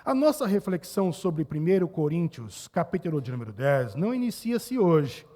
A nossa reflexão sobre 1 Coríntios, capítulo de número 10, não inicia-se hoje.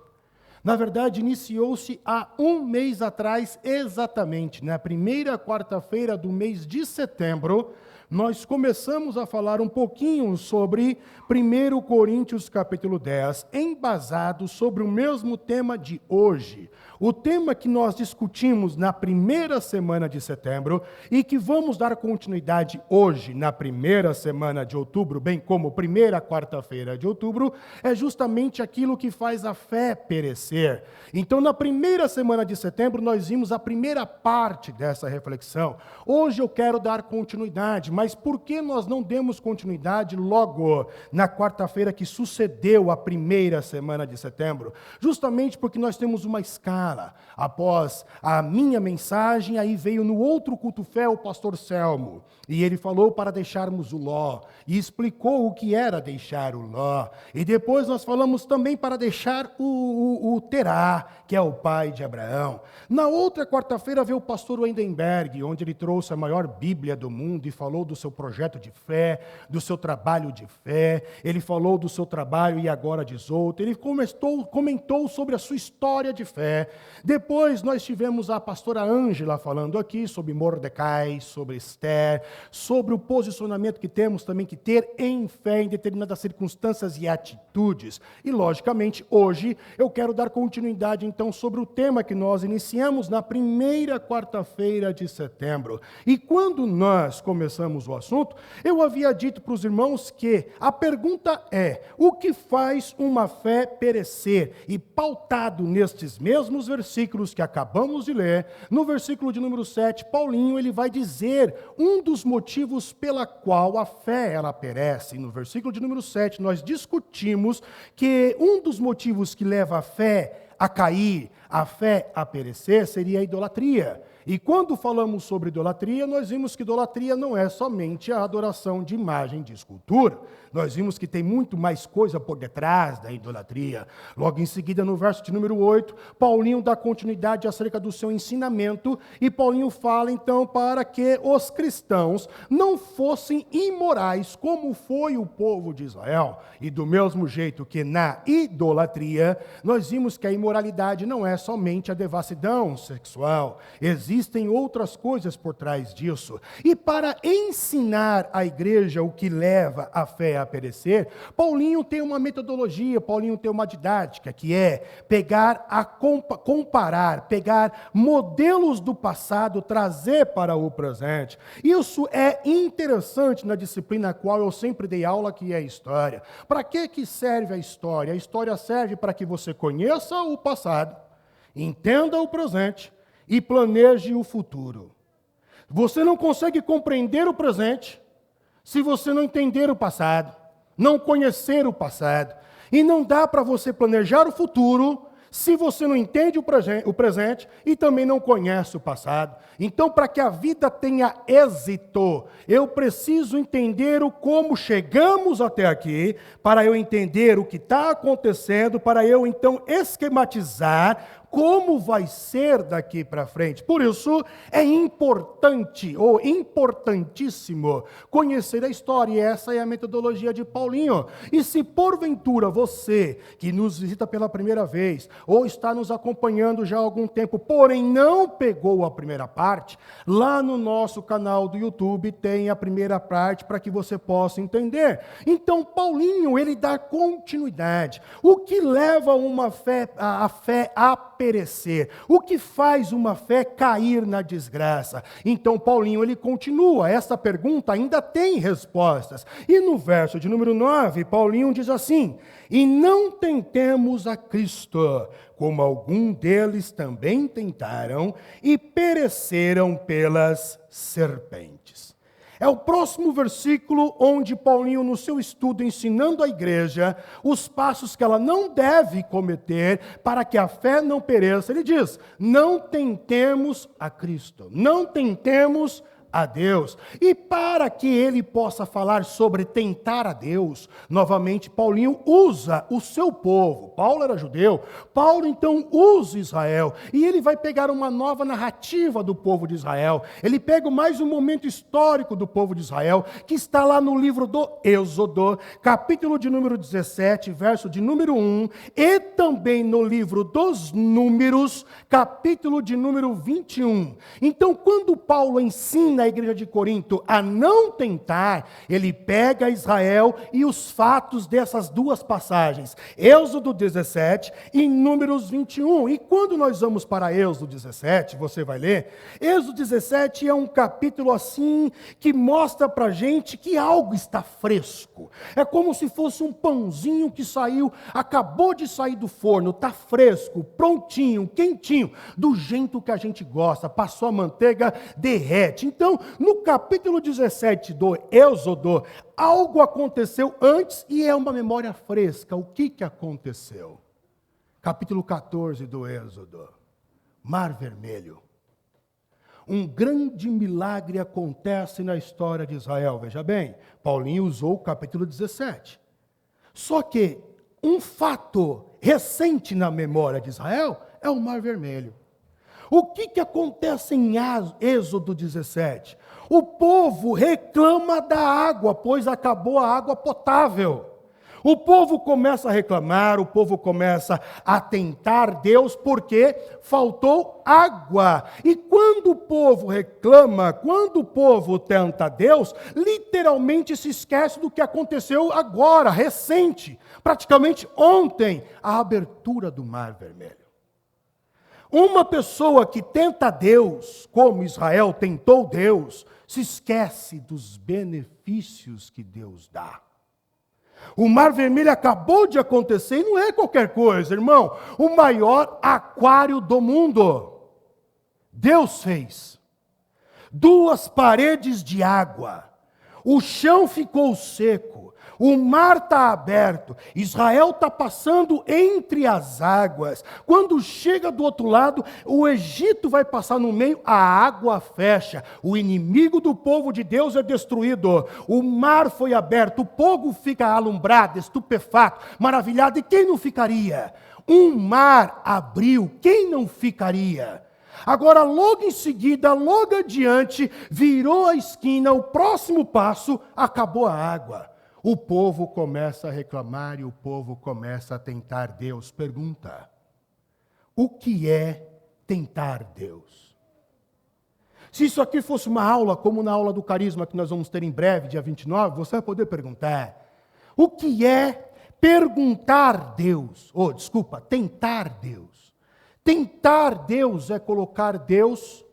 Na verdade, iniciou-se há um mês atrás, exatamente, na primeira quarta-feira do mês de setembro, nós começamos a falar um pouquinho sobre 1 Coríntios capítulo 10, embasado sobre o mesmo tema de hoje. O tema que nós discutimos na primeira semana de setembro e que vamos dar continuidade hoje, na primeira semana de outubro, bem como primeira quarta-feira de outubro, é justamente aquilo que faz a fé perecer. Então, na primeira semana de setembro, nós vimos a primeira parte dessa reflexão. Hoje eu quero dar continuidade, mas por que nós não demos continuidade logo na quarta-feira que sucedeu a primeira semana de setembro? Justamente porque nós temos uma escala. Após a minha mensagem, aí veio no outro culto fé o pastor Selmo, e ele falou para deixarmos o Ló, e explicou o que era deixar o Ló. E depois nós falamos também para deixar o Terá, que é o pai de Abraão. Na outra quarta-feira veio o pastor Wendenberg, onde ele trouxe a maior Bíblia do mundo e falou do seu projeto de fé, do seu trabalho de fé. Ele falou do seu trabalho e agora diz outro. Ele comentou sobre a sua história de fé. Depois nós tivemos a pastora Ângela falando aqui sobre Mordecai, sobre Esther, sobre o posicionamento que temos também que ter em fé em determinadas circunstâncias e atitudes. E logicamente hoje eu quero dar continuidade então sobre o tema que nós iniciamos na primeira quarta-feira de setembro. E quando nós começamos o assunto, eu havia dito para os irmãos que a pergunta é: o que faz uma fé perecer? E pautado nestes mesmos versículos que acabamos de ler, no versículo de número 7, Paulinho ele vai dizer um dos motivos pela qual a fé ela perece. E no versículo de número 7 nós discutimos que um dos motivos que leva a fé a cair, a fé a perecer, seria a idolatria. E quando falamos sobre idolatria, nós vimos que idolatria não é somente a adoração de imagem de escultura. Nós vimos que tem muito mais coisa por detrás da idolatria. Logo em seguida, no verso de número 8, Paulinho dá continuidade acerca do seu ensinamento, e Paulinho fala então para que os cristãos não fossem imorais como foi o povo de Israel. E do mesmo jeito que na idolatria, nós vimos que a imoralidade não é somente a devassidão sexual. Existem outras coisas por trás disso. E para ensinar à igreja o que leva a fé a perecer, Paulinho tem uma metodologia, Paulinho tem uma didática, que é comparar, pegar modelos do passado, trazer para o presente. Isso é interessante na disciplina a qual eu sempre dei aula, que é a história. Para que serve a história? A história serve para que você conheça o passado, entenda o presente e planeje o futuro. Você não consegue compreender o presente se você não entender o passado, não conhecer o passado. E não dá para você planejar o futuro se você não entende o presente e também não conhece o passado. Então, para que a vida tenha êxito, eu preciso entender o como chegamos até aqui, para eu entender o que está acontecendo, para eu então esquematizar como vai ser daqui para frente. Por isso, é importante, ou importantíssimo, conhecer a história, e essa é a metodologia de Paulinho. E se porventura você, que nos visita pela primeira vez, ou está nos acompanhando já há algum tempo, porém não pegou a primeira parte, lá no nosso canal do YouTube tem a primeira parte para que você possa entender. Então, Paulinho, ele dá continuidade. O que leva a fé a perecer? O que faz uma fé cair na desgraça? Então, Paulinho, ele continua. Essa pergunta ainda tem respostas. E no verso de número 9, Paulinho diz assim: e não tentemos a Cristo, como algum deles também tentaram e pereceram pelas serpentes. É o próximo versículo onde Paulinho, no seu estudo, ensinando a igreja os passos que ela não deve cometer para que a fé não pereça, ele diz: não tentemos a Cristo, não tentemos a Deus. E para que ele possa falar sobre tentar a Deus, novamente Paulinho usa o seu povo. Paulo era judeu, Paulo então usa Israel, e ele vai pegar uma nova narrativa do povo de Israel. Ele pega mais um momento histórico do povo de Israel, que está lá no livro do Êxodo, capítulo de número 17, verso de número 1, e também no livro dos Números, capítulo de número 21. Então, quando Paulo ensina a igreja de Corinto a não tentar, ele pega Israel e os fatos dessas duas passagens, Êxodo 17 e Números 21. E quando nós vamos para Êxodo 17, você vai ler, Êxodo 17 é um capítulo assim, que mostra para a gente que algo está fresco. É como se fosse um pãozinho que saiu, acabou de sair do forno, está fresco, prontinho, quentinho, do jeito que a gente gosta, passou a manteiga, derrete. Então, no capítulo 17 do Êxodo, algo aconteceu antes e é uma memória fresca. O que aconteceu? Capítulo 14 do Êxodo, Mar Vermelho. Um grande milagre acontece na história de Israel. Veja bem, Paulinho usou o capítulo 17. Só que um fato recente na memória de Israel é o Mar Vermelho. O que acontece em Êxodo 17? O povo reclama da água, pois acabou a água potável. O povo começa a reclamar, o povo começa a tentar Deus porque faltou água. E quando o povo reclama, quando o povo tenta Deus, literalmente se esquece do que aconteceu agora, recente, praticamente ontem, a abertura do Mar Vermelho. Uma pessoa que tenta Deus, como Israel tentou Deus, se esquece dos benefícios que Deus dá. O Mar Vermelho acabou de acontecer e não é qualquer coisa, irmão. O maior aquário do mundo. Deus fez 2 paredes de água. O chão ficou seco. O mar está aberto. Israel está passando entre as águas. Quando chega do outro lado, o Egito vai passar no meio, a água fecha. O inimigo do povo de Deus é destruído. O mar foi aberto. O povo fica alumbrado, estupefato, maravilhado. E quem não ficaria? Um mar abriu. Quem não ficaria? Agora, logo em seguida, logo adiante, virou a esquina, o próximo passo, acabou a água. O povo começa a reclamar e o povo começa a tentar Deus. Pergunta: o que é tentar Deus? Se isso aqui fosse uma aula, como na aula do carisma que nós vamos ter em breve, dia 29, você vai poder perguntar: o que é perguntar Deus? Tentar Deus. Tentar Deus é colocar Deus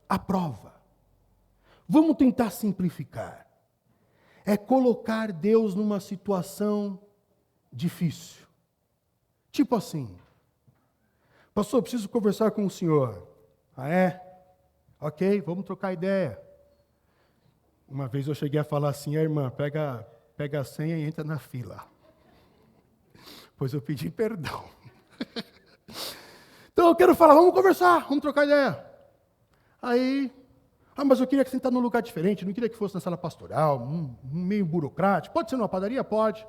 à prova. Vamos tentar simplificar. É colocar Deus numa situação difícil. Tipo assim: pastor, eu preciso conversar com o senhor. Ah, é? Ok, vamos trocar ideia. Uma vez eu cheguei a falar assim: irmã, pega a senha e entra na fila. Pois eu pedi perdão. Então eu quero falar, vamos conversar, vamos trocar ideia. Aí, mas eu queria que sentar num lugar diferente, não queria que fosse na sala pastoral, meio burocrático. Pode ser numa padaria? Pode.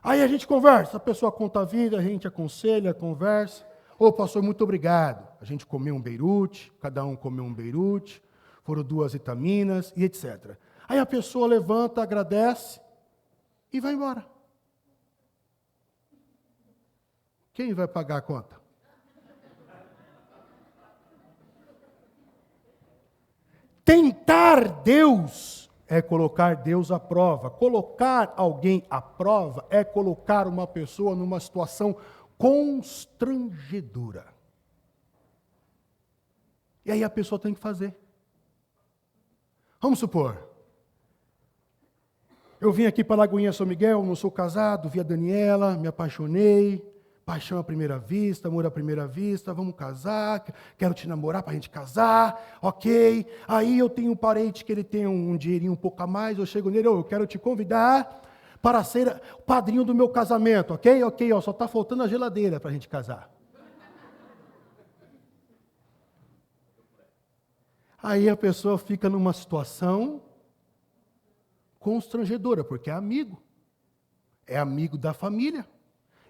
Aí a gente conversa, a pessoa conta a vida, a gente aconselha, conversa. Ô, pastor, muito obrigado. A gente comeu um beirute, cada um comeu um beirute, foram 2 vitaminas e etc. Aí a pessoa levanta, agradece e vai embora. Quem vai pagar a conta? Tentar Deus é colocar Deus à prova. Colocar alguém à prova é colocar uma pessoa numa situação constrangedora. E aí a pessoa tem que fazer. Vamos supor, eu vim aqui para Lagoinha São Miguel, não sou casado, vi a Daniela, me apaixonei. Paixão à primeira vista, amor à primeira vista, vamos casar, quero te namorar para a gente casar, ok. Aí eu tenho um parente que ele tem um dinheirinho um pouco a mais, eu chego nele, eu quero te convidar para ser padrinho do meu casamento, ok? Ok, só está faltando a geladeira para a gente casar. Aí a pessoa fica numa situação constrangedora, porque é amigo da família.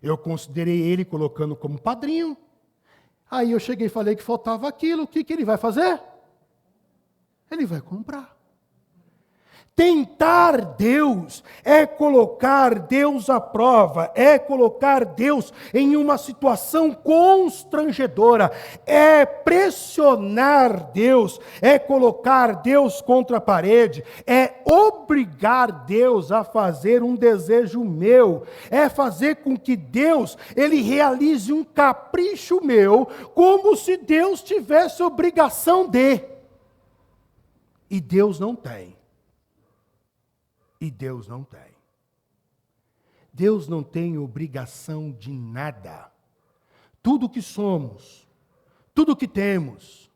Eu considerei ele colocando como padrinho. Aí eu cheguei e falei que faltava aquilo. O que ele vai fazer? Ele vai comprar. Tentar Deus é colocar Deus à prova, é colocar Deus em uma situação constrangedora, é pressionar Deus, é colocar Deus contra a parede, é obrigar Deus a fazer um desejo meu, é fazer com que Deus, ele realize um capricho meu, como se Deus tivesse obrigação de. E Deus não tem. E Deus não tem. Deus não tem obrigação de nada. Tudo que somos, tudo que temos,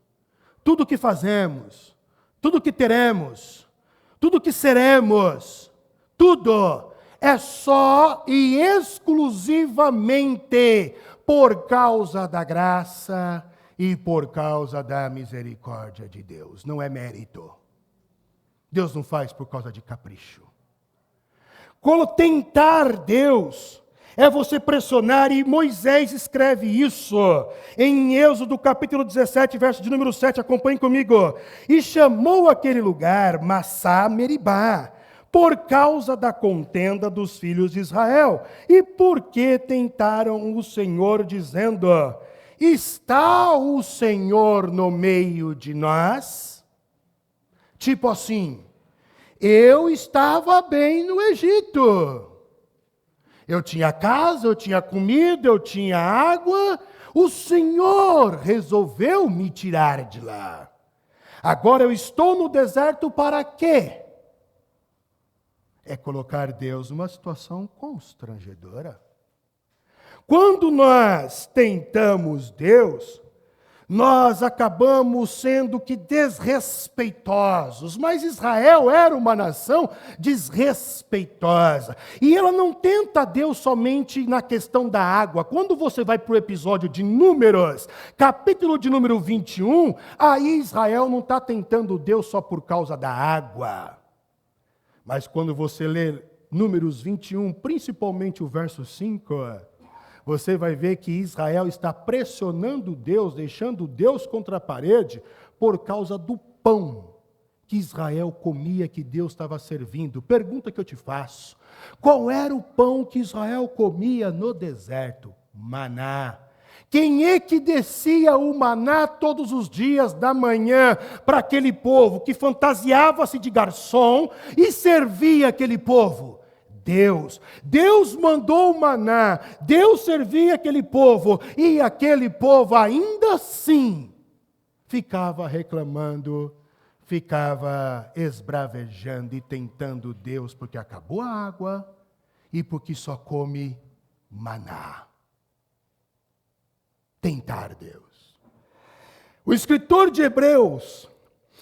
tudo que fazemos, tudo que teremos, tudo que seremos, tudo é só e exclusivamente por causa da graça e por causa da misericórdia de Deus. Não é mérito. Deus não faz por causa de capricho. Tentar Deus é você pressionar, e Moisés escreve isso em Êxodo capítulo 17, verso de número 7, acompanhe comigo. E chamou aquele lugar Massá Meribá, por causa da contenda dos filhos de Israel, e porque tentaram o Senhor, dizendo: está o Senhor no meio de nós? Tipo assim, eu estava bem no Egito. Eu tinha casa, eu tinha comida, eu tinha água. O Senhor resolveu me tirar de lá. Agora eu estou no deserto para quê? É colocar Deus numa situação constrangedora. Quando nós tentamos Deus, nós acabamos sendo que desrespeitosos. Mas Israel era uma nação desrespeitosa. E ela não tenta Deus somente na questão da água. Quando você vai para o episódio de Números, capítulo de número 21, aí Israel não está tentando Deus só por causa da água. Mas quando você lê Números 21, principalmente o verso 5... você vai ver que Israel está pressionando Deus, deixando Deus contra a parede, por causa do pão que Israel comia, que Deus estava servindo. Pergunta que eu te faço: qual era o pão que Israel comia no deserto? Maná. Quem é que descia o maná todos os dias da manhã para aquele povo que fantasiava-se de garçom e servia aquele povo? Deus. Deus mandou o maná, Deus servia aquele povo, e aquele povo ainda assim ficava reclamando, ficava esbravejando e tentando Deus, porque acabou a água e porque só come maná. Tentar Deus. O escritor de Hebreus,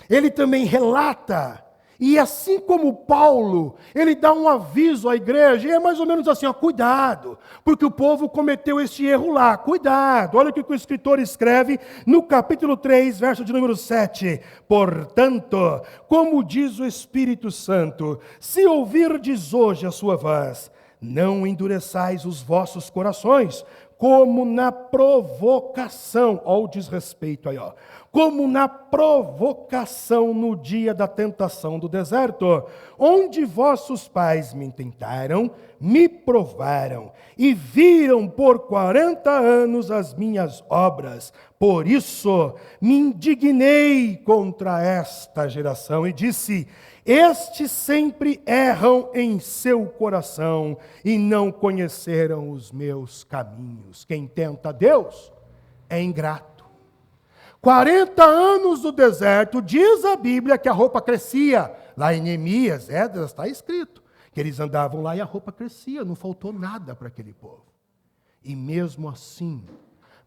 ele também relata. E assim como Paulo, ele dá um aviso à igreja, e é mais ou menos assim, ó, cuidado, porque o povo cometeu este erro lá, cuidado. Olha o que o escritor escreve no capítulo 3, verso de número 7. Portanto, como diz o Espírito Santo, se ouvirdes hoje a sua voz, não endureçais os vossos corações, como na provocação, olha o desrespeito aí, ó. Como na provocação no dia da tentação do deserto, onde vossos pais me tentaram, me provaram, e viram por 40 anos as minhas obras. Por isso me indignei contra esta geração e disse: estes sempre erram em seu coração e não conheceram os meus caminhos. Quem tenta Deus é ingrato. 40 anos no deserto, diz a Bíblia que a roupa crescia. Lá em Neemias, Esdras, está escrito que eles andavam lá e a roupa crescia, não faltou nada para aquele povo. E mesmo assim,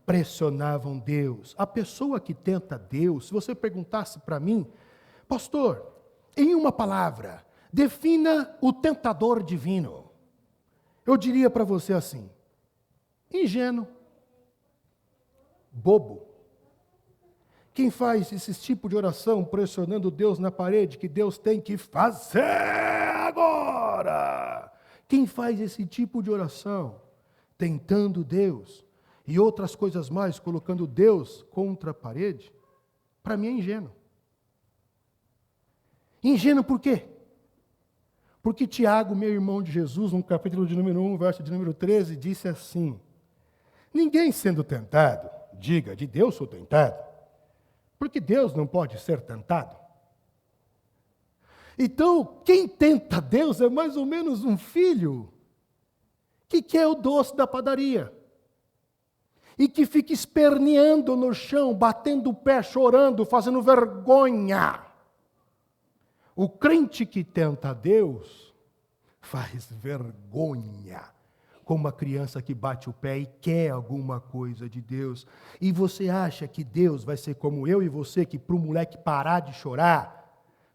pressionavam Deus. A pessoa que tenta Deus, se você perguntasse para mim: pastor, em uma palavra, defina o tentador divino. Eu diria para você assim: ingênuo, bobo, Quem faz esse tipo de oração pressionando Deus na parede, que Deus tem que fazer agora? Quem faz esse tipo de oração, tentando Deus e outras coisas mais, colocando Deus contra a parede, para mim é ingênuo. Ingênuo por quê? Porque Tiago, meu irmão de Jesus, no capítulo de número 1, verso de número 13, disse assim: ninguém sendo tentado, diga, de Deus sou tentado, porque Deus não pode ser tentado. Então, quem tenta Deus é mais ou menos um filho que quer o doce da padaria e que fica esperneando no chão, batendo o pé, chorando, fazendo vergonha. O crente que tenta Deus faz vergonha, como uma criança que bate o pé e quer alguma coisa de Deus. E você acha que Deus vai ser como eu e você, que para o moleque parar de chorar,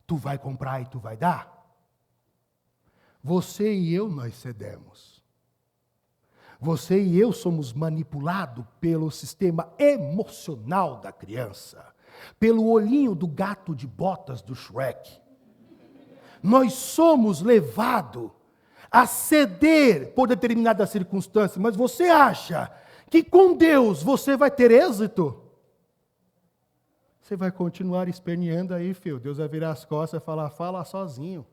tu vai comprar e tu vai dar? Você e eu, nós cedemos. Você e eu somos manipulados pelo sistema emocional da criança, pelo olhinho do gato de botas do Shrek. Nós somos levados a ceder por determinada circunstância, mas você acha que com Deus você vai ter êxito? Você vai continuar esperneando aí, filho. Deus vai virar as costas e falar, fala sozinho.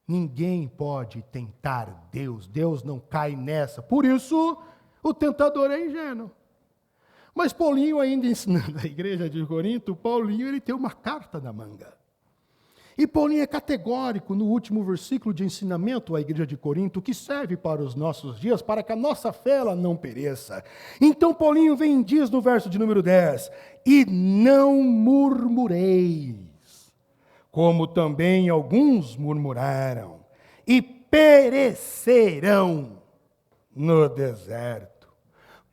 Ninguém pode tentar Deus. Deus não cai nessa. Por isso, o tentador é ingênuo. Mas Paulinho, ainda ensinando a igreja de Corinto, Paulinho ele tem uma carta na manga. E Paulinho é categórico no último versículo de ensinamento à igreja de Corinto, que serve para os nossos dias, para que a nossa fé ela não pereça. Então Paulinho vem e diz no verso de número 10, e não murmureis, como também alguns murmuraram, e perecerão no deserto.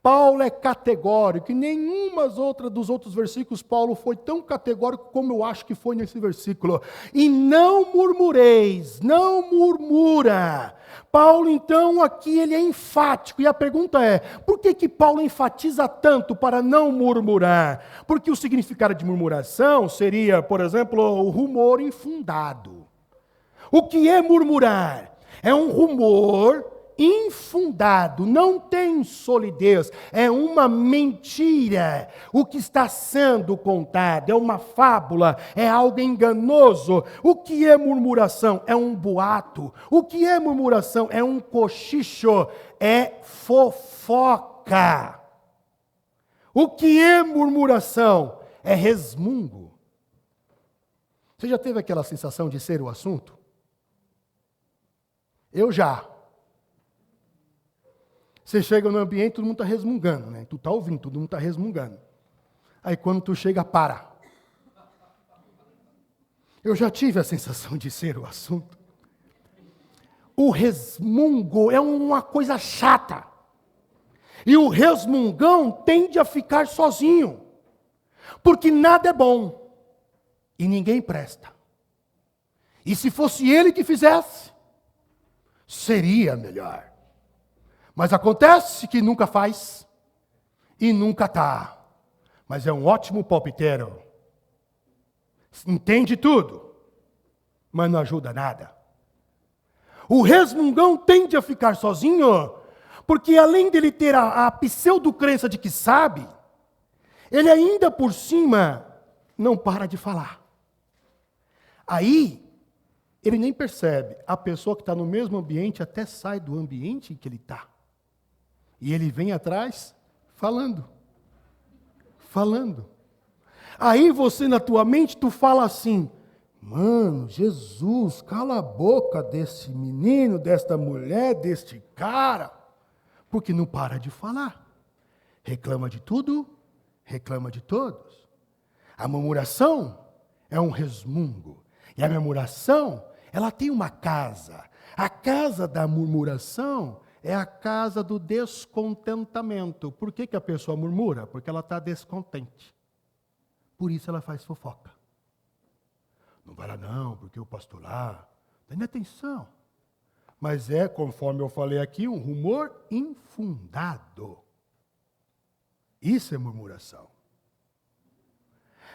Paulo é categórico, e nenhuma dos outros versículos Paulo foi tão categórico como eu acho que foi nesse versículo. E não murmureis, não murmura. Paulo, então, aqui ele é enfático, e a pergunta é, por que Paulo enfatiza tanto para não murmurar? Porque o significado de murmuração seria, por exemplo, o rumor infundado. O que é murmurar? É um rumor infundado, não tem solidez, é uma mentira. O que está sendo contado é uma fábula, é algo enganoso. O que é murmuração? É um boato. O que é murmuração? É um cochicho, é fofoca. O que é murmuração? É resmungo. Você já teve aquela sensação de ser o assunto? Eu já. Você chega no ambiente, todo mundo está resmungando, né? Tu está ouvindo, todo mundo está resmungando. Aí quando tu chega, para. Eu já tive a sensação de ser o assunto. O resmungo é uma coisa chata. E o resmungão tende a ficar sozinho. Porque nada é bom. E ninguém presta. E se fosse ele que fizesse, seria melhor. Mas acontece que nunca faz e nunca está. Mas é um ótimo palpiteiro. Entende tudo, mas não ajuda nada. O resmungão tende a ficar sozinho, porque além dele ter a pseudo-crença de que sabe, ele ainda por cima não para de falar. Aí, ele nem percebe. A pessoa que está no mesmo ambiente até sai do ambiente em que ele está. E ele vem atrás falando. Aí você na tua mente, tu fala assim, mano, Jesus, cala a boca desse menino, desta mulher, deste cara. Porque não para de falar. Reclama de tudo, reclama de todos. A murmuração é um resmungo. E a murmuração, ela tem uma casa. A casa da murmuração é a casa do descontentamento. Por que a pessoa murmura? Porque ela está descontente. Por isso ela faz fofoca. Não vai lá não, porque o pastor lá... Tenha atenção. Mas é, conforme eu falei aqui, um rumor infundado. Isso é murmuração.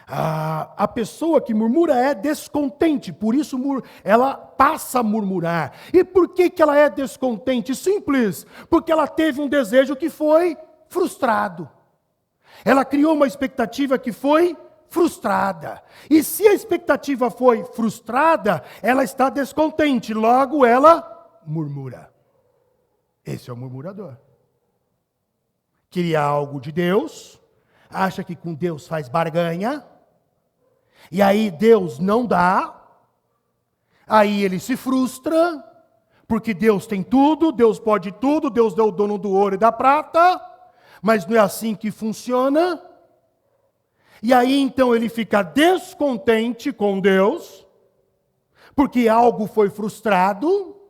A pessoa que murmura é descontente, por isso ela passa a murmurar. E por que ela é descontente? Simples, porque ela teve um desejo que foi frustrado. Ela criou uma expectativa que foi frustrada. E se a expectativa foi frustrada, ela está descontente, logo ela murmura. Esse é o murmurador. Queria algo de Deus, acha que com Deus faz barganha, e aí Deus não dá, aí ele se frustra, porque Deus tem tudo, Deus pode tudo, Deus é o dono do ouro e da prata, mas não é assim que funciona. E aí então ele fica descontente com Deus, porque algo foi frustrado,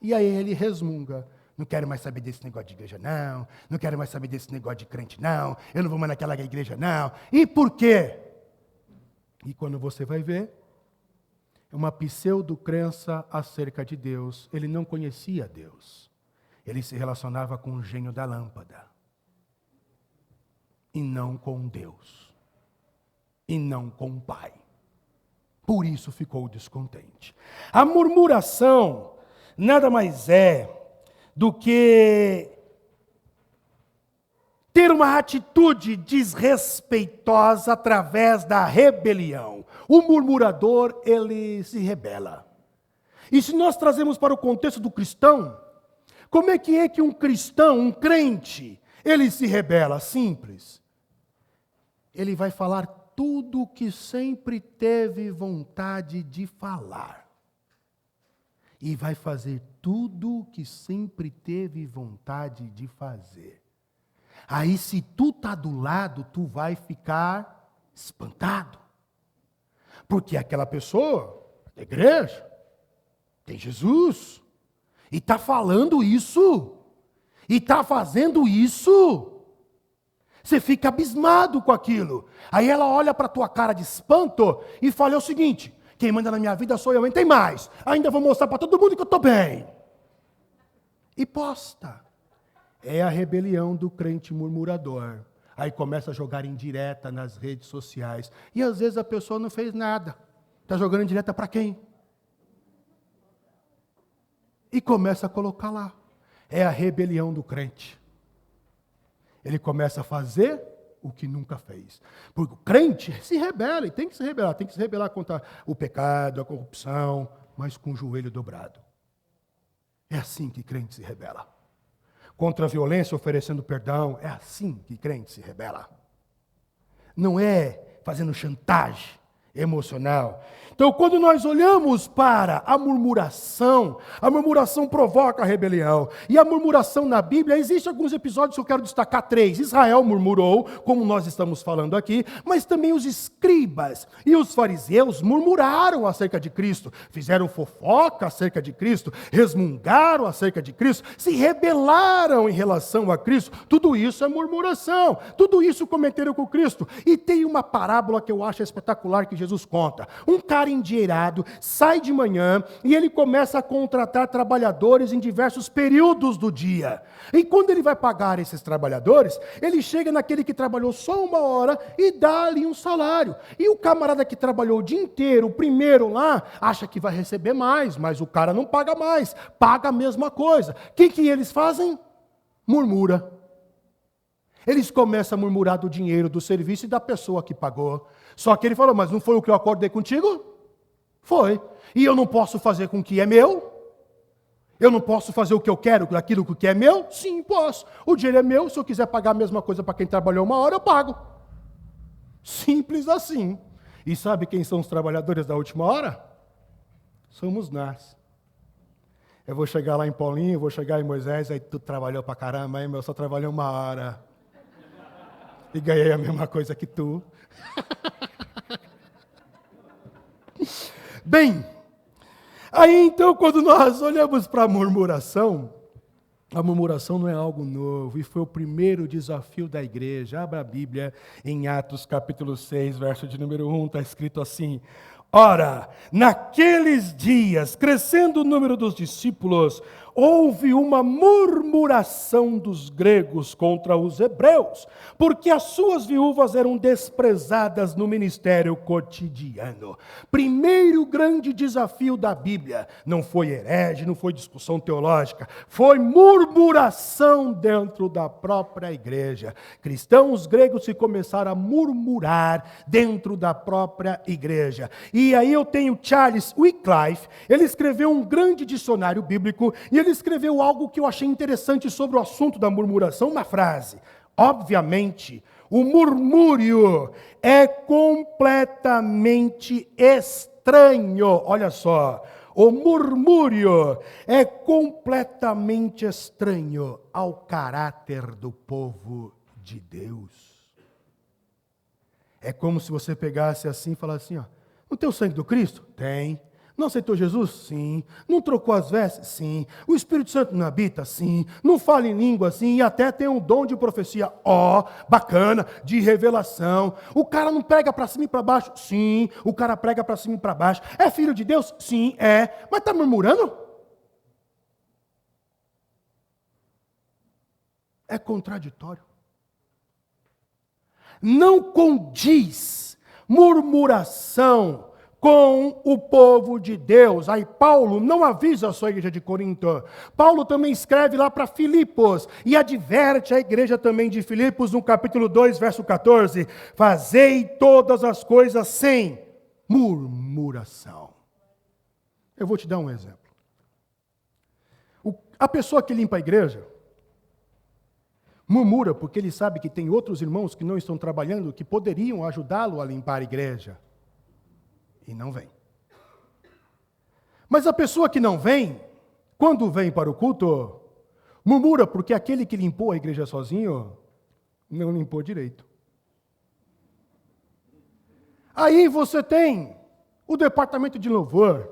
e aí ele resmunga. Não quero mais saber desse negócio de igreja, não. Não quero mais saber desse negócio de crente, não. Eu não vou mais naquela igreja, não. E por quê? E quando você vai ver, é uma pseudo-crença acerca de Deus. Ele não conhecia Deus. Ele se relacionava com o gênio da lâmpada. E não com Deus. E não com o Pai. Por isso ficou descontente. A murmuração nada mais é do que ter uma atitude desrespeitosa através da rebelião. O murmurador, ele se rebela. E se nós trazemos para o contexto do cristão, como é que um cristão, um crente, ele se rebela? Simples. Ele vai falar tudo o que sempre teve vontade de falar. E vai fazer tudo o que sempre teve vontade de fazer. Aí, se tu está do lado, tu vai ficar espantado. Porque aquela pessoa, da igreja, tem Jesus, e está falando isso, e está fazendo isso. Você fica abismado com aquilo. Aí ela olha para a tua cara de espanto e fala o seguinte: quem manda na minha vida sou eu, e tem mais. Ainda vou mostrar para todo mundo que eu estou bem. E posta. É a rebelião do crente murmurador. Aí começa a jogar indireta nas redes sociais. E às vezes a pessoa não fez nada. Está jogando indireta para quem? E começa a colocar lá. É a rebelião do crente. Ele começa a fazer o que nunca fez. Porque o crente se rebela, e tem que se rebelar contra o pecado, a corrupção, mas com o joelho dobrado. É assim que crente se rebela. Contra a violência, oferecendo perdão, é assim que crente se rebela. Não é fazendo chantagem emocional. Então, quando nós olhamos para a murmuração provoca a rebelião. E a murmuração na Bíblia, existem alguns episódios que eu quero destacar 3. Israel murmurou, como nós estamos falando aqui, mas também os escribas e os fariseus murmuraram acerca de Cristo, fizeram fofoca acerca de Cristo, resmungaram acerca de Cristo, se rebelaram em relação a Cristo. Tudo isso é murmuração, tudo isso cometeram com Cristo. E tem uma parábola que eu acho espetacular que Jesus conta. Um cara endinheirado sai de manhã e ele começa a contratar trabalhadores em diversos períodos do dia. E quando ele vai pagar esses trabalhadores, ele chega naquele que trabalhou só 1 hora e dá ali um salário. E o camarada que trabalhou o dia inteiro, o primeiro lá, acha que vai receber mais, mas o cara não paga mais, paga a mesma coisa. O que eles fazem? Murmura. Eles começam a murmurar do dinheiro, do serviço e da pessoa que pagou. Só que ele falou: mas não foi o que eu acordei contigo? Foi. E eu não posso fazer com o que é meu? Eu não posso fazer o que eu quero, aquilo que é meu? Sim, posso. O dinheiro é meu, se eu quiser pagar a mesma coisa para quem trabalhou 1 hora, eu pago. Simples assim. E sabe quem são os trabalhadores da última hora? Somos nós. Eu vou chegar lá em Paulinho, vou chegar em Moisés, aí tu trabalhou para caramba, aí eu só trabalhei 1 hora. E ganhei a mesma coisa que tu. Bem, aí então quando nós olhamos para a murmuração não é algo novo, e foi o primeiro desafio da igreja. Abra a Bíblia em Atos capítulo 6, verso de número 1, está escrito assim: ora, naqueles dias, crescendo o número dos discípulos, houve uma murmuração dos gregos contra os hebreus, porque as suas viúvas eram desprezadas no ministério cotidiano. Primeiro grande desafio da Bíblia não foi herege, não foi discussão teológica, foi murmuração dentro da própria igreja. Cristãos gregos se começaram a murmurar dentro da própria igreja. E aí eu tenho Charles Wycliffe, ele escreveu um grande dicionário bíblico e ele escreveu algo que eu achei interessante sobre o assunto da murmuração, uma frase. Obviamente, o murmúrio é completamente estranho. Olha só, o murmúrio é completamente estranho ao caráter do povo de Deus. É como se você pegasse assim e falasse assim, ó, não tem o sangue do Cristo? Tem. Não aceitou Jesus? Sim. Não trocou as vestes? Sim. O Espírito Santo não habita? Sim. Não fala em língua? Sim. E até tem um dom de profecia. Ó, bacana, de revelação. O cara não prega para cima e para baixo? Sim. O cara prega para cima e para baixo. É filho de Deus? Sim, é. Mas está murmurando? É contraditório. Não condiz murmuração com o povo de Deus. Aí Paulo não avisa a sua igreja de Corinto. Paulo também escreve lá para Filipos e adverte a igreja também de Filipos no capítulo 2, verso 14. Fazei todas as coisas sem murmuração. Eu vou te dar um exemplo. A pessoa que limpa a igreja murmura porque ele sabe que tem outros irmãos que não estão trabalhando, que poderiam ajudá-lo a limpar a igreja. E não vem. Mas a pessoa que não vem, quando vem para o culto, murmura porque aquele que limpou a igreja sozinho, não limpou direito. Aí você tem o departamento de louvor.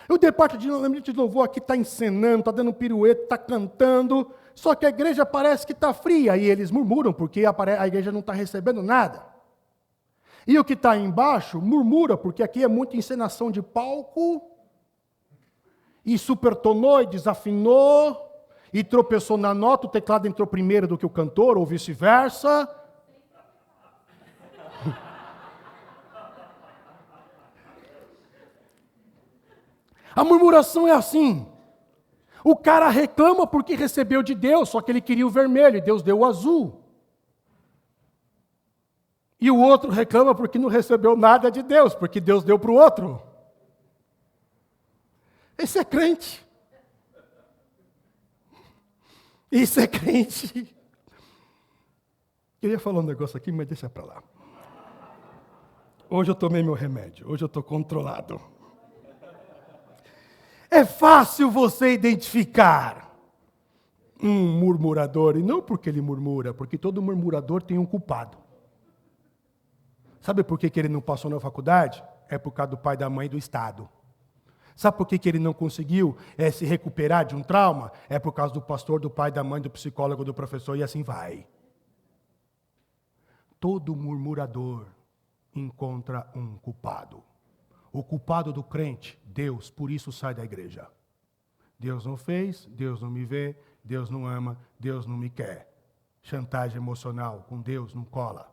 O departamento de louvor aqui está encenando, está dando pirueta, está cantando, só que a igreja parece que está fria, e eles murmuram porque a igreja não está recebendo nada. E o que está embaixo murmura, porque aqui é muita encenação de palco, e supertonou, e desafinou, e tropeçou na nota, o teclado entrou primeiro do que o cantor, ou vice-versa. A murmuração é assim. O cara reclama porque recebeu de Deus, só que ele queria o vermelho, e Deus deu o azul. E o outro reclama porque não recebeu nada de Deus, porque Deus deu para o outro. Esse é crente. Isso é crente. Eu ia falar um negócio aqui, mas deixa para lá. Hoje eu tomei meu remédio, hoje eu estou controlado. É fácil você identificar um murmurador, e não porque ele murmura, porque todo murmurador tem um culpado. Sabe por que ele não passou na faculdade? É por causa do pai, da mãe e do Estado. Sabe por que ele não conseguiu se recuperar de um trauma? É por causa do pastor, do pai, da mãe, do psicólogo, do professor, e assim vai. Todo murmurador encontra um culpado. O culpado do crente, Deus, por isso sai da igreja. Deus não fez, Deus não me vê, Deus não ama, Deus não me quer. Chantagem emocional, com Deus não cola.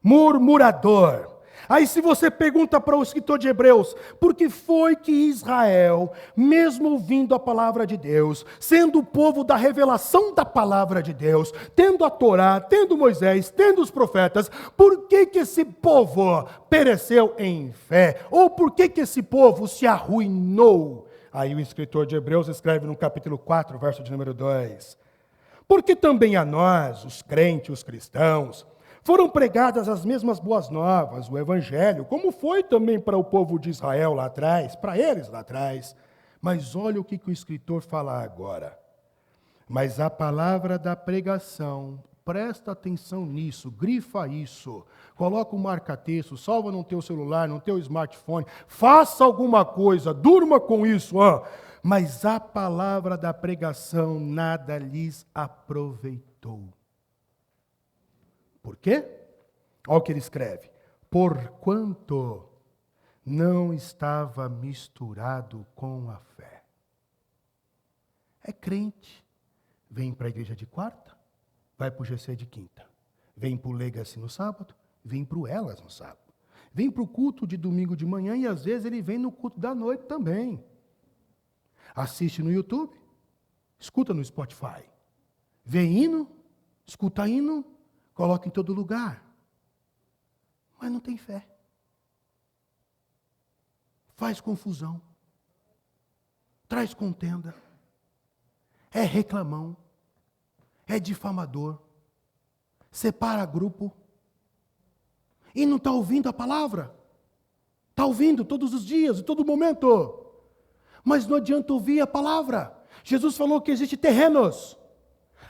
Murmurador. Aí se você pergunta para o escritor de Hebreus, por que foi que Israel, mesmo ouvindo a palavra de Deus, sendo o povo da revelação da palavra de Deus, tendo a Torá, tendo Moisés, tendo os profetas, por que que esse povo pereceu em fé? Ou por que que esse povo se arruinou? Aí o escritor de Hebreus escreve no capítulo 4, verso de número 2. Porque também a nós, os crentes, os cristãos, foram pregadas as mesmas boas novas, o evangelho, como foi também para o povo de Israel lá atrás, para eles lá atrás. Mas olha o que o escritor fala agora. Mas a palavra da pregação, presta atenção nisso, grifa isso, coloca um marca-texto, salva no teu celular, no teu smartphone, faça alguma coisa, durma com isso. Mas a palavra da pregação nada lhes aproveitou. Por quê? Olha o que ele escreve. Porquanto não estava misturado com a fé. é crente. Vem para a igreja de quarta, vai para o GC de quinta. Vem para o Legacy no sábado, vem para o Elas no sábado. Vem para o culto de domingo de manhã e às vezes ele vem no culto da noite também. Assiste no YouTube, escuta no Spotify. Vê hino, escuta hino, coloca em todo lugar. Mas não tem fé. Faz confusão. Traz contenda. É reclamão. É difamador. Separa grupo. E não está ouvindo a palavra. Está ouvindo todos os dias, em todo momento. Mas não adianta ouvir a palavra. Jesus falou que existem terrenos.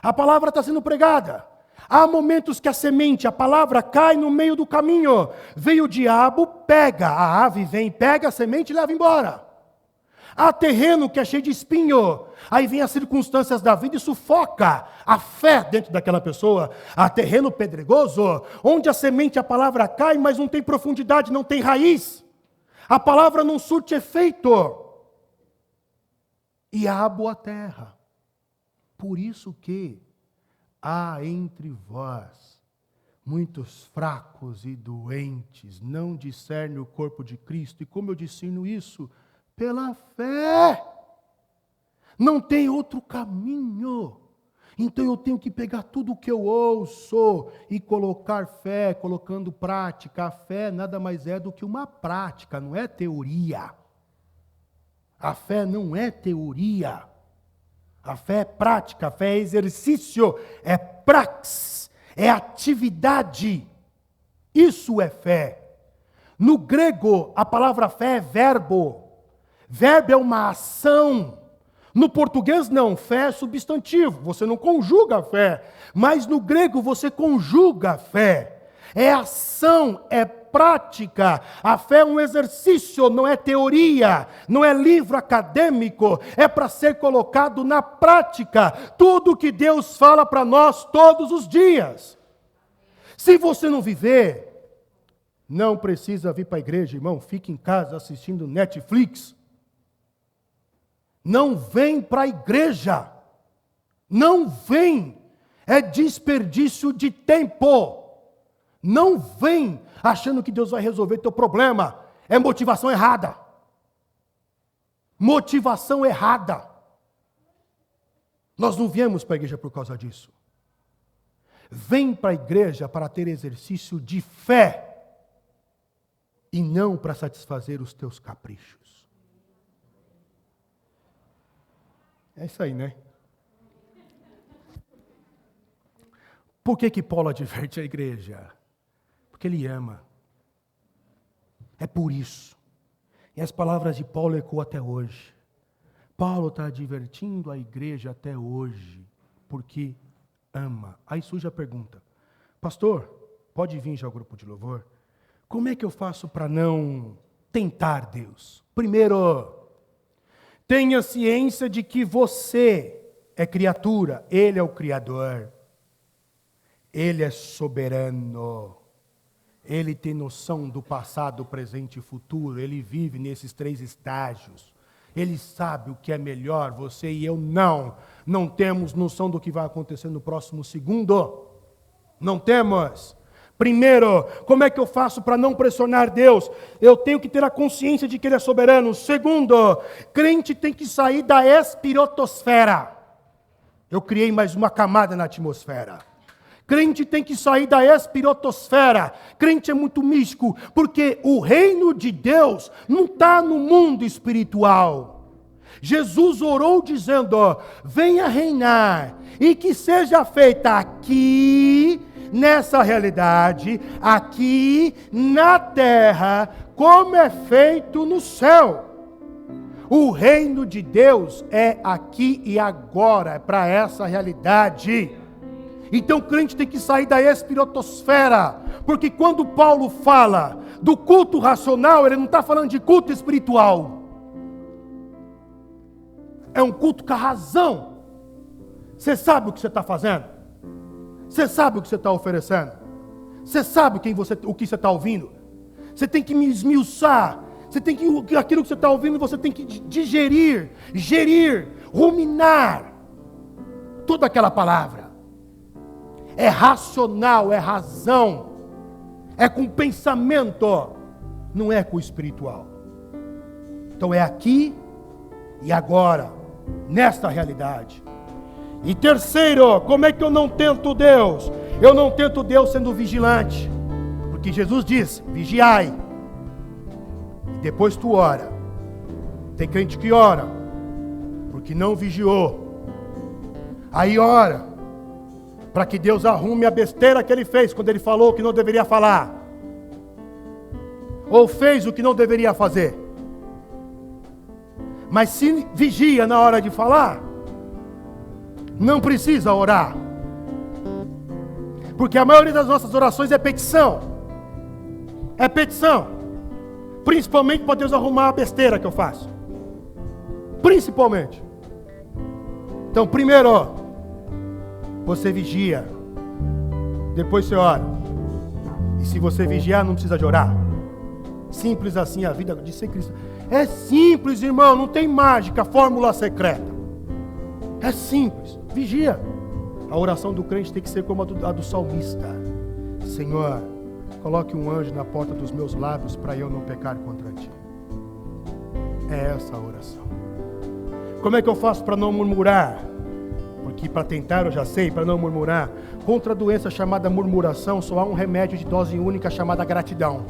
A palavra está sendo pregada. Há momentos que a semente, a palavra, cai no meio do caminho. Veio o diabo, pega. A ave vem, pega a semente e leva embora. Há terreno que é cheio de espinho. Aí vem as circunstâncias da vida e sufoca a fé dentro daquela pessoa. Há terreno pedregoso, onde a semente, a palavra cai, mas não tem profundidade, não tem raiz. A palavra não surte efeito. E há boa terra. Por isso que há entre vós muitos fracos e doentes, não discernem o corpo de Cristo. E como eu discerno isso? Pela fé. Não tem outro caminho. Então eu tenho que pegar tudo o que eu ouço e colocar fé, colocando prática. A fé nada mais é do que uma prática, não é teoria. A fé não é teoria. A fé é prática, a fé é exercício, é praxis, é atividade. Isso é fé. No grego, a palavra fé é verbo. Verbo é uma ação. No português, não. Fé é substantivo. Você não conjuga a fé. Mas no grego, você conjuga a fé. É ação, é prática. A fé é um exercício, não é teoria. Não é livro acadêmico. É para ser colocado na prática. Tudo que Deus fala para nós todos os dias. Se você não viver, não precisa vir para a igreja, irmão. Fique em casa assistindo Netflix. Não vem para a igreja. Não vem. É desperdício de tempo. Não vem achando que Deus vai resolver teu problema. É motivação errada. Motivação errada. Nós não viemos para a igreja por causa disso. Vem para a igreja para ter exercício de fé. E não para satisfazer os teus caprichos. É isso aí, né? Por que Paulo adverte a igreja? Porque ele ama. É por isso. E as palavras de Paulo ecoam até hoje. Paulo está advertindo a igreja até hoje, porque ama. Aí surge a pergunta: pastor, pode vir já ao grupo de louvor? Como é que eu faço para não tentar Deus? Primeiro, tenha ciência de que você é criatura, Ele é o Criador. Ele é soberano. Ele tem noção do passado, presente e futuro. Ele vive nesses 3 estágios. Ele sabe o que é melhor, você e eu não. Não temos noção do que vai acontecer no próximo segundo. Não temos. Primeiro, como é que eu faço para não pressionar Deus? Eu tenho que ter a consciência de que Ele é soberano. Segundo, crente tem que sair da espirotosfera. Eu criei mais uma camada na atmosfera. Crente tem que sair da espirotosfera. Crente é muito místico, porque o reino de Deus não está no mundo espiritual. Jesus orou dizendo: venha reinar, e que seja feita aqui, nessa realidade, aqui na terra, como é feito no céu. O reino de Deus é aqui e agora, é para essa realidade. Então o crente tem que sair da espirotosfera, porque quando Paulo fala do culto racional, ele não está falando de culto espiritual. É um culto com a razão. Você sabe o que você está fazendo? Você sabe o que você está oferecendo? Você sabe o que você está ouvindo? Você tem que me esmiuçar. Você tem que, aquilo que você está ouvindo, você tem que digerir, gerir, ruminar toda aquela palavra. É racional, é razão, é com pensamento, não é com o espiritual. Então é aqui e agora, nesta realidade. E terceiro, como é que eu não tento Deus? Eu não tento Deus sendo vigilante, porque Jesus diz, vigiai, e depois tu ora. Tem crente que ora, porque não vigiou, aí ora, para que Deus arrume a besteira que ele fez, quando ele falou o que não deveria falar, ou fez o que não deveria fazer. Mas se vigia na hora de falar, não precisa orar. Porque a maioria das nossas orações é petição. É petição. Principalmente para Deus arrumar a besteira que eu faço. Principalmente. Então, primeiro, você vigia. Depois você ora. E se você vigiar, não precisa de orar. Simples assim a vida de ser cristão. É simples, irmão, não tem mágica, fórmula secreta. É simples, vigia. A oração do crente tem que ser como a do salmista. Senhor, coloque um anjo na porta dos meus lábios para eu não pecar contra ti. É essa a oração. Como é que eu faço para não murmurar? Porque para tentar eu já sei, para não murmurar. Contra a doença chamada murmuração, só há um remédio de dose única chamada gratidão.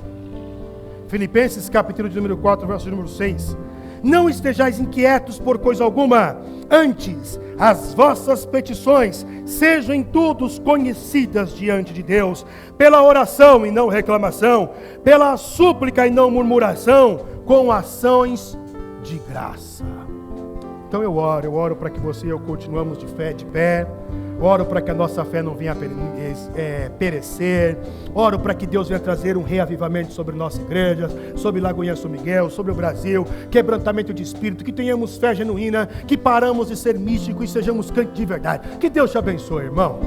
Filipenses capítulo de número 4, verso número 6. Não estejais inquietos por coisa alguma, antes as vossas petições sejam em todos conhecidas diante de Deus, pela oração e não reclamação, pela súplica e não murmuração, com ações de graça. Então eu oro para que você e eu continuamos de pé, oro para que a nossa fé não venha a perecer, oro para que Deus venha trazer um reavivamento sobre nossa igreja, sobre Lagoinha São Miguel, sobre o Brasil, quebrantamento de espírito, que tenhamos fé genuína, que paramos de ser místicos e sejamos crentes de verdade. Que Deus te abençoe, irmão.